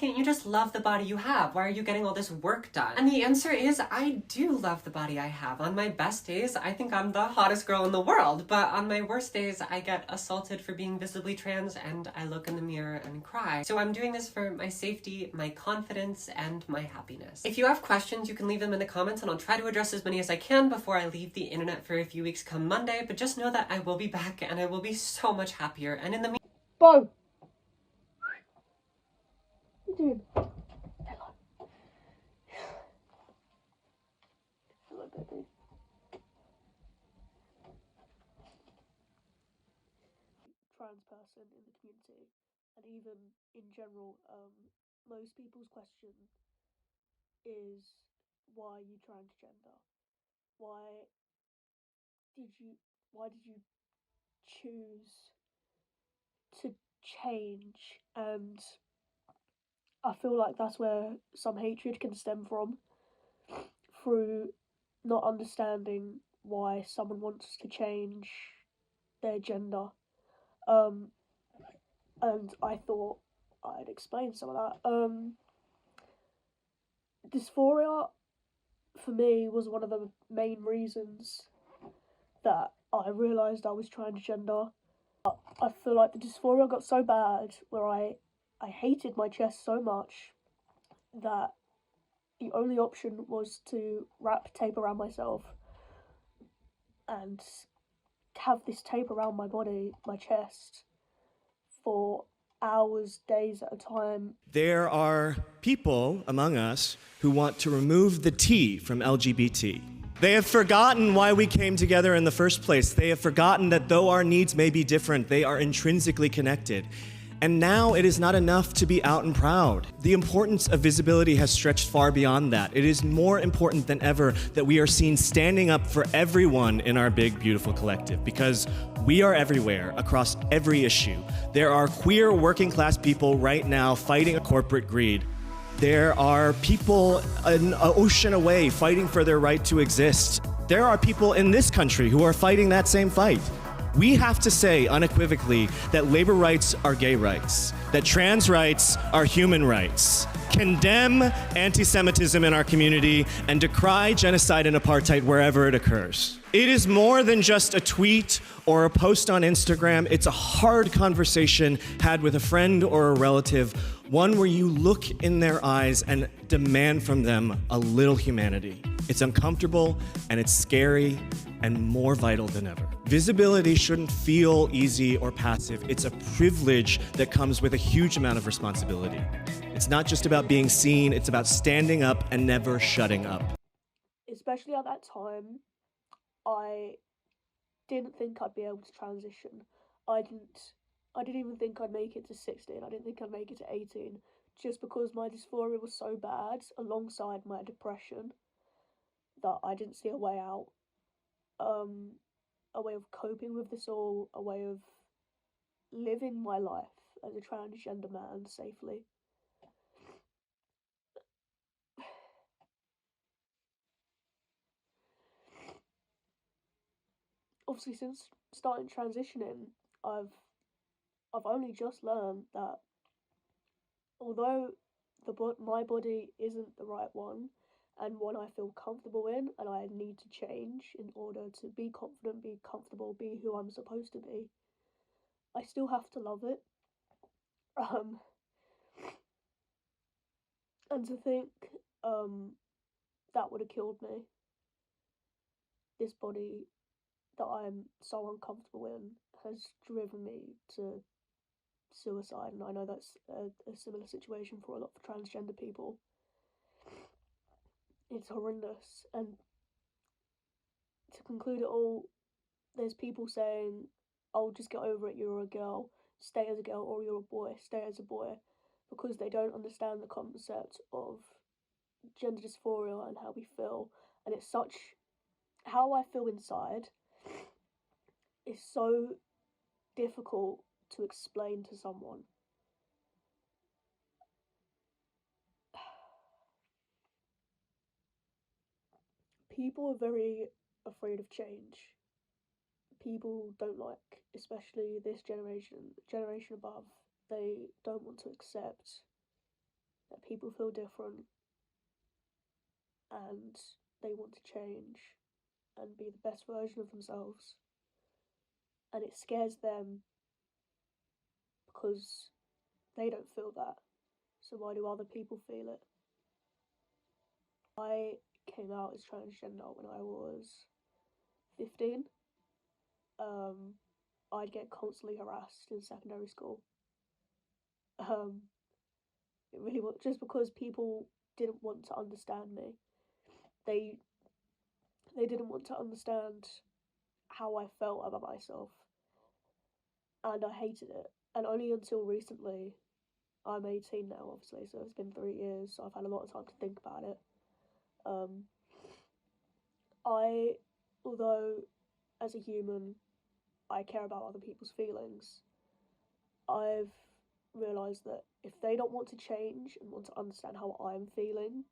can't you just love the body you have? Why are you getting all this work done? And the answer is, I do love the body I have. On my best days, I think I'm the hottest girl in the world, but on my worst days, I get assaulted for being visibly trans and I look in the mirror and cry. So I'm doing this for my safety, my confidence, and my happiness. If you have questions, you can leave them in the comments and I'll try to address as many as I can before I leave the internet for a few weeks come Monday, but just know that I will be back and I will be so much happier. And in the Bo! What are you doing? Hello. Hello, baby. Trans person in the community, and even in general, most people's question is, why are you transgender? Why did you choose to change? And I feel like that's where some hatred can stem from, through not understanding why someone wants to change their gender. And I thought I'd explain some of that. Dysphoria, for me, was one of the main reasons that I realised I was transgender. I feel like the dysphoria got so bad where I hated my chest so much that the only option was to wrap tape around myself and have this tape around my body, my chest, for hours, days at a time. There are people among us who want to remove the T from LGBT. They have forgotten why we came together in the first place. They have forgotten that though our needs may be different, they are intrinsically connected. And now it is not enough to be out and proud. The importance of visibility has stretched far beyond that. It is more important than ever that we are seen standing up for everyone in our big, beautiful collective, because we are everywhere, across every issue. There are queer working class people right now fighting a corporate greed. There are people an ocean away fighting for their right to exist. There are people in this country who are fighting that same fight. We have to say unequivocally that labor rights are gay rights, that trans rights are human rights, condemn anti-Semitism in our community, and decry genocide and apartheid wherever it occurs. It is more than just a tweet or a post on Instagram. It's a hard conversation had with a friend or a relative, one where you look in their eyes and demand from them a little humanity. It's uncomfortable and it's scary and more vital than ever. Visibility shouldn't feel easy or passive. It's a privilege that comes with a huge amount of responsibility. It's not just about being seen, it's about standing up and never shutting up. Especially at that time, I didn't think I'd be able to transition. I didn't even think I'd make it to 16. I didn't think I'd make it to 18, just because my dysphoria was so bad alongside my depression that I didn't see a way out. A way of coping with this all, a way of living my life as a transgender man safely. Obviously, since starting transitioning, I've only just learned that although my body isn't the right one and one I feel comfortable in, and I need to change in order to be confident, be comfortable, be who I'm supposed to be, I still have to love it. And to think that would have killed me. This body that I'm so uncomfortable in has driven me to suicide, and I know that's a similar situation for a lot of transgender people. It's horrendous. And to conclude it all, there's people saying, oh, just get over it, you're a girl, stay as a girl, or you're a boy, stay as a boy, because they don't understand the concept of gender dysphoria and how we feel. And it's such, how I feel inside is so difficult to explain to someone. People are very afraid of change. People don't like, especially this generation above, they don't want to accept people feel different and they want to change and be the best version of themselves, and it scares them because they don't feel that, so why do other people feel it? I came out as transgender when I was 15. I'd get constantly harassed in secondary school. It really was just because people didn't want to understand me. They didn't want to understand how I felt about myself, and I hated it. And only until recently, I'm 18 now, obviously, so it's been 3 years, so I've had a lot of time to think about it. Although as a human, I care about other people's feelings, I've realised that if they don't want to change and want to understand how I'm feeling,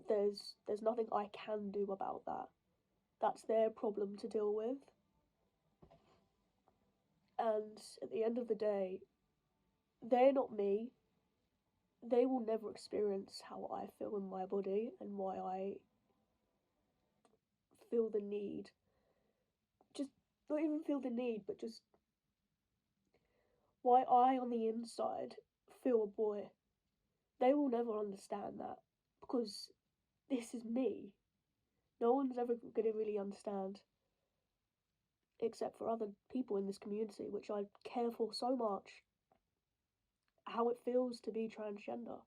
there's nothing I can do about that. That's their problem to deal with. And at the end of the day, they're not me. They will never experience how I feel in my body and why I feel the need. Just not even feel the need, but just why I on the inside feel a boy. They will never understand that because this is me. No one's ever going to really understand, except for other people in this community, which I care for so much, how it feels to be transgender.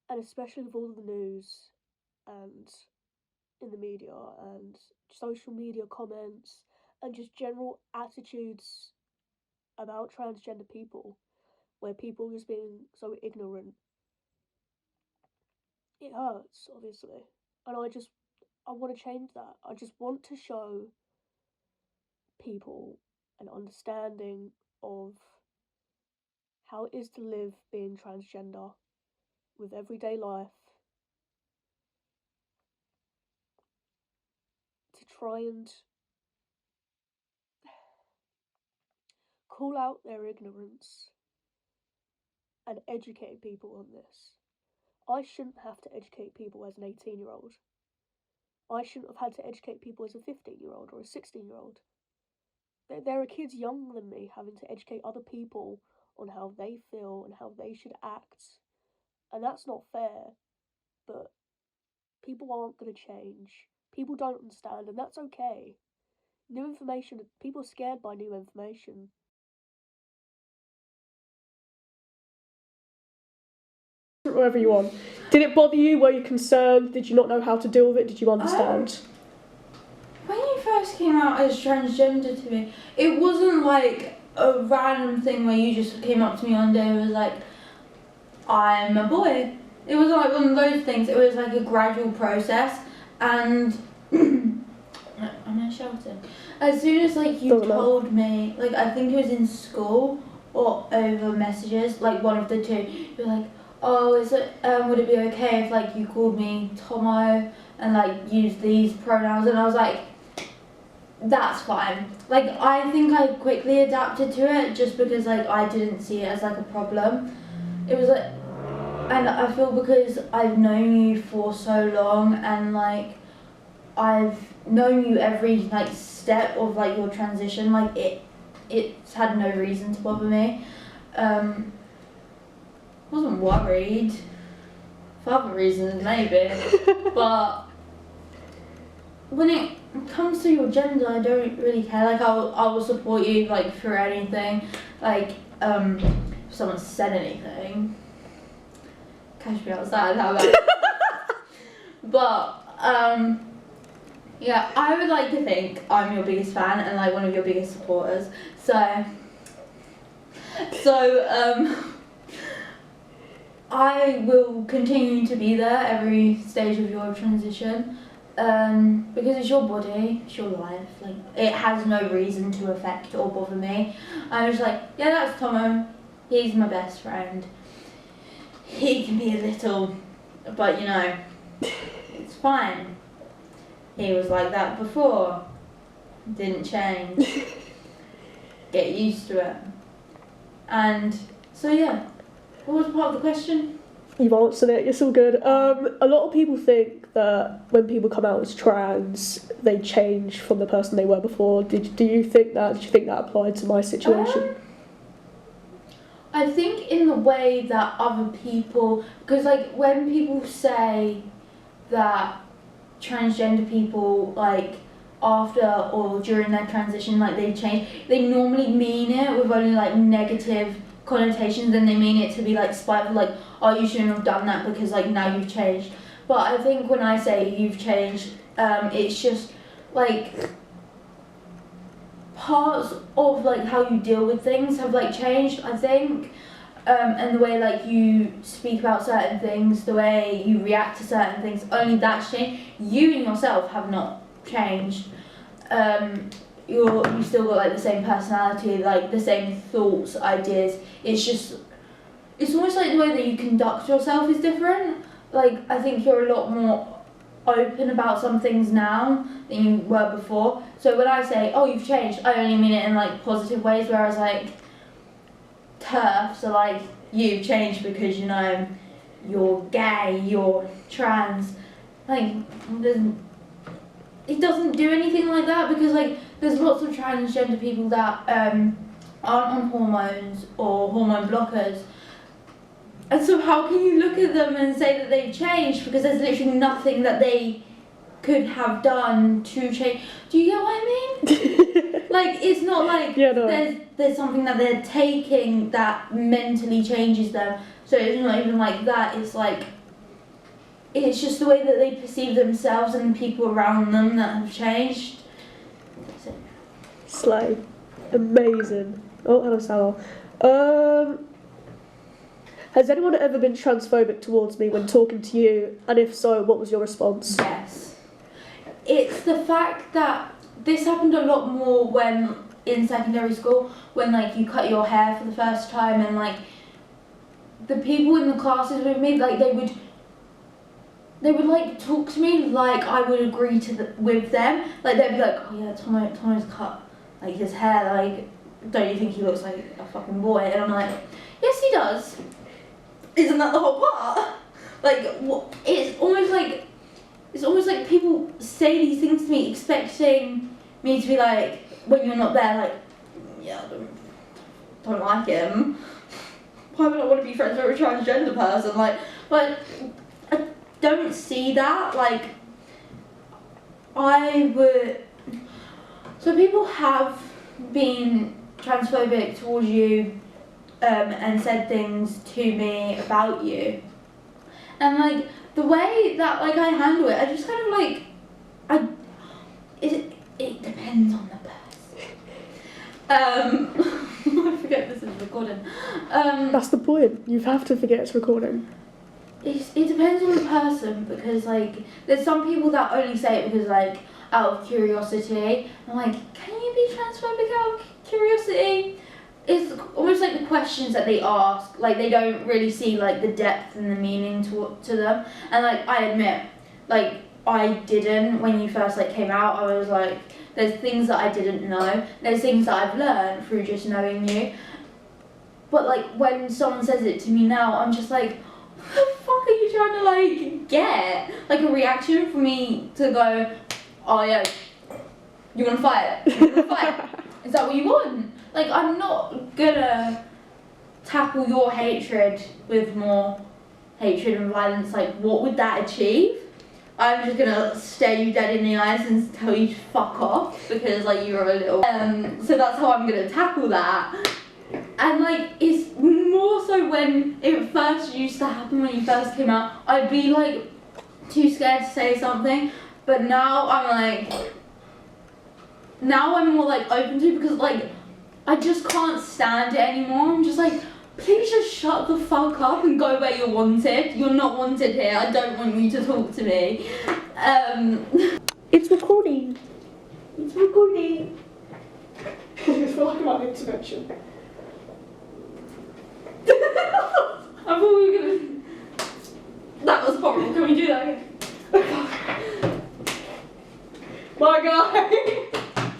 And especially with all the news and in the media and social media comments and just general attitudes about transgender people, where people just being so ignorant. It hurts, obviously. And I want to change that. I just want to show people an understanding of how it is to live being transgender with everyday life, to try and call out their ignorance and educate people on this. I shouldn't have to educate people as an 18-year-old. I shouldn't have had to educate people as a 15-year-old or a 16-year-old. There are kids younger than me having to educate other people on how they feel and how they should act. And that's not fair, but people aren't going to change. People don't understand, and that's okay. New information, people are scared by new information. Whatever you want. Did it bother you? Were you concerned? Did you not know how to deal with it? Did you understand? When you first came out as transgender to me, it wasn't like a random thing where you just came up to me one day and was like, I'm a boy. It wasn't like one of those things. It was like a gradual process, and am I shouting? As soon as like you told me, like I think it was in school or over messages, like one of the two, you were like, oh, is it? Would it be okay if like you called me Tomo and like used these pronouns? And I was like, that's fine. Like I think I quickly adapted to it just because like I didn't see it as like a problem. It was like, and I feel because I've known you for so long and like I've known you every like step of like your transition, like it's had no reason to bother me. Wasn't worried for other reasons maybe, but when it comes to your gender, I don't really care. Like I will support you like through anything. Like if someone said anything, catch me outside. How about it? But yeah, I would like to think I'm your biggest fan and like one of your biggest supporters. So I will continue to be there every stage of your transition, because it's your body, it's your life, like it has no reason to affect or bother me. I'm just like, yeah, that's Tomo, he's my best friend. He can be a little, but you know, it's fine. He was like that before, didn't change. Get used to it. And So yeah, what was part of the question? You've answered it, it's all good. A lot of people think that when people come out as trans, they change from the person they were before. Do you think that? Did you think that applied to my situation? I think in the way that other people, because like when people say that transgender people like after or during their transition like they change, they normally mean it with only like negative connotations, and they mean it to be like spiteful, like, oh, you shouldn't have done that because like now you've changed. But I think when I say you've changed, it's just like parts of like how you deal with things have like changed, I think, and the way like you speak about certain things, the way you react to certain things, only that's changed. You and yourself have not changed. You still got like the same personality, like the same thoughts, ideas. It's almost like the way that you conduct yourself is different. Like I think you're a lot more open about some things now than you were before. So when I say, oh, you've changed, I only mean it in like positive ways, whereas like TERFs are like, you've changed because, you know, you're gay, you're trans. Like, it doesn't do anything like that, because like there's lots of transgender people that aren't on hormones or hormone blockers. And so how can you look at them and say that they've changed, because there's literally nothing that they could have done to change? Do you get what I mean? Like, it's not like there's something that they're taking that mentally changes them. So it's not even like that. It's like, it's just the way that they perceive themselves and the people around them that have changed. So. Slay. Amazing. Oh, hello, Sarah. Has anyone ever been transphobic towards me when talking to you? And if so, what was your response? Yes. It's the fact that this happened a lot more when in secondary school, when like you cut your hair for the first time, and like the people in the classes with me, like they would like talk to me like I would agree with them. Like they'd be like, oh yeah, Tomo's cut like his hair, like don't you think he looks like a fucking boy? And I'm like, yes he does. Isn't that the whole part? Like, what? It's almost like people say these things to me expecting me to be like, when you're not there, like, yeah, I don't like him. Why would I want to be friends with a transgender person? Like, but I don't see that. Like, so people have been transphobic towards you, and said things to me about you, and like the way that like I handle it, I just kind of like it depends on the person. I forget this is recording. That's the point. You have to forget it's recording. It depends on the person, because like there's some people that only say it because like out of curiosity. I'm like, can you be transphobic out of curiosity? It's almost like the questions that they ask, like they don't really see like the depth and the meaning to them. And like I admit, like I didn't when you first like came out. I was like, there's things that I didn't know. There's things that I've learned through just knowing you. But like when someone says it to me now, I'm just like, what the fuck are you trying to like get? Like a reaction for me to go, oh yeah, you wanna fight? You wanna fight? Is that what you want? Like, I'm not gonna tackle your hatred with more hatred and violence. Like, what would that achieve? I'm just gonna stare you dead in the eyes and tell you to fuck off because, like, you're a little... So that's how I'm gonna tackle that. And, like, it's more so when it first used to happen, when you first came out, I'd be, like, too scared to say something. But now I'm, like... Now I'm more, like, open to it, because, like, I just can't stand it anymore. I'm just like, please just shut the fuck up and go where you're wanted. You're not wanted here. I don't want you to talk to me. It's recording. It's recording. I feel like I'm on intervention. I thought we were gonna... That was horrible. Can we do that again? My guy!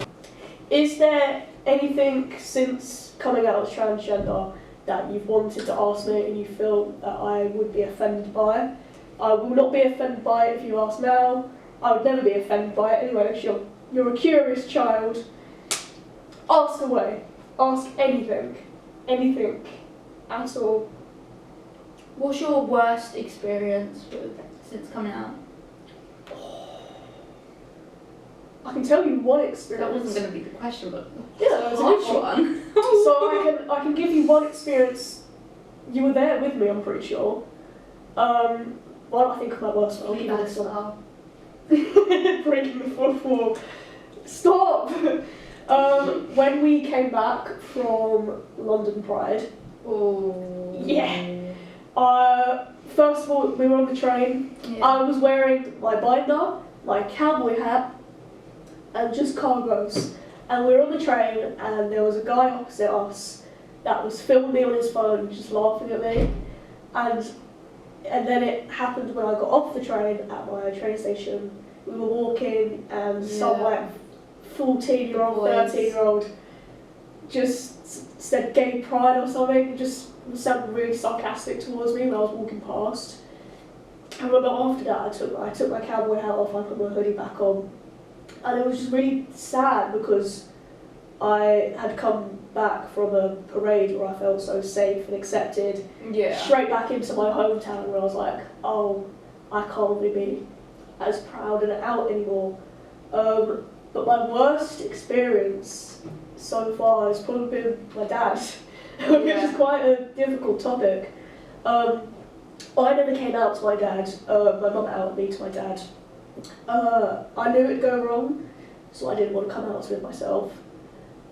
Is there anything since coming out as transgender that you've wanted to ask me and you feel that I would be offended by. I will not be offended by it if you ask now. I would never be offended by it anyway, because you're a curious child. Ask away. Ask anything. Anything at all. What's your worst experience since coming out? I can tell you one That experience. wasn't going to be the question, but Yeah, that was a good one. So I can give you one experience. You were there with me, I'm pretty sure. Well, I think of my worst one. I'll give you this one. Breaking the fourth wall. Stop! When we came back from London Pride. Oh. Yeah. First of all, we were on the train. Yeah. I was wearing my binder, my cowboy hat, and just cargos. And we were on the train, and there was a guy opposite us that was filming me on his phone, just laughing at me. And then it happened when I got off the train at my train station. We were walking, and some like 14-year-old, 13-year-old just said gay pride or something, just sounded really sarcastic towards me when I was walking past. I remember after that I took my cowboy hat off, I put my hoodie back on, and it was just really sad because I had come back from a parade where I felt so safe and accepted, straight back into my hometown where I was like, oh, I can't really be as proud and out anymore. But my worst experience so far has probably been my dad, which is quite a difficult topic. I never came out to my dad. My mum outed me to my dad. I knew it'd go wrong, so I didn't want to come out to him myself.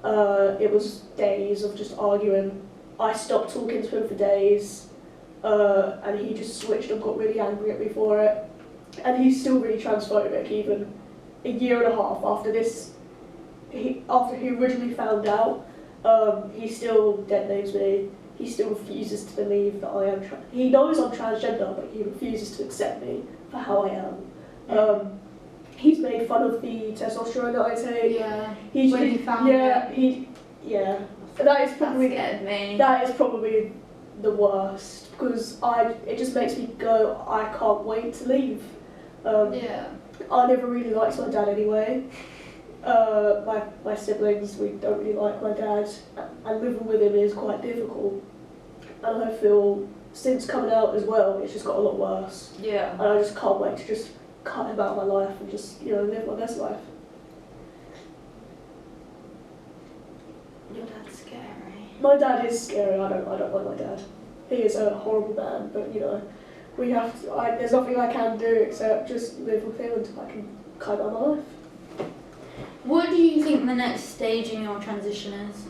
It was days of just arguing. I stopped talking to him for days, and he just switched and got really angry at me for it. And he's still really transphobic, even a year and a half after this. After he originally found out, he still dead names me. He still refuses to believe that I am he knows I'm transgender, but he refuses to accept me for how I am. He's made fun of the testosterone that I take. Yeah. When he found it. That is probably That scared me. That is probably the worst, because it just makes me go, I can't wait to leave. I never really liked my dad anyway. My siblings, we don't really like my dad, and living with him is quite difficult. And I feel since coming out as well, it's just got a lot worse. Yeah. And I just can't wait to just cut him out of my life and just, live my best life. Your dad's scary. My dad is scary. I don't like my dad. He is a horrible man, but we have to. There's nothing I can do except just live with him until I can cut out my life. What do you think the next stage in your transition is?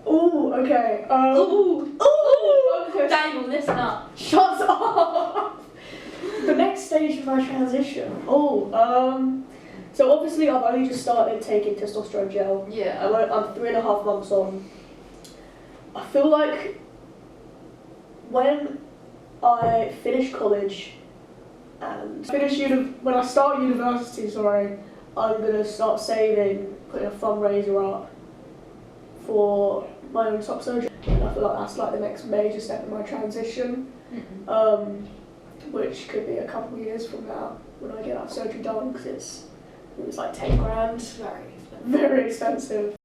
Okay. Okay. Daniel, listen up. Shut up! The next stage of my transition. So obviously I've only just started taking testosterone gel. Yeah. I'm 3.5 months on. I feel like when I finish college and when I start university, I'm gonna start saving, putting a fundraiser up for my own top surgery. And I feel like that's like the next major step in my transition, which could be a couple of years from now when I get that surgery done, because it was like 10 grand. Very expensive.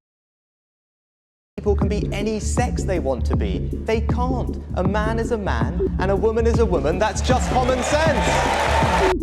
People can be any sex they want to be. They can't. A man is a man and a woman is a woman. That's just common sense.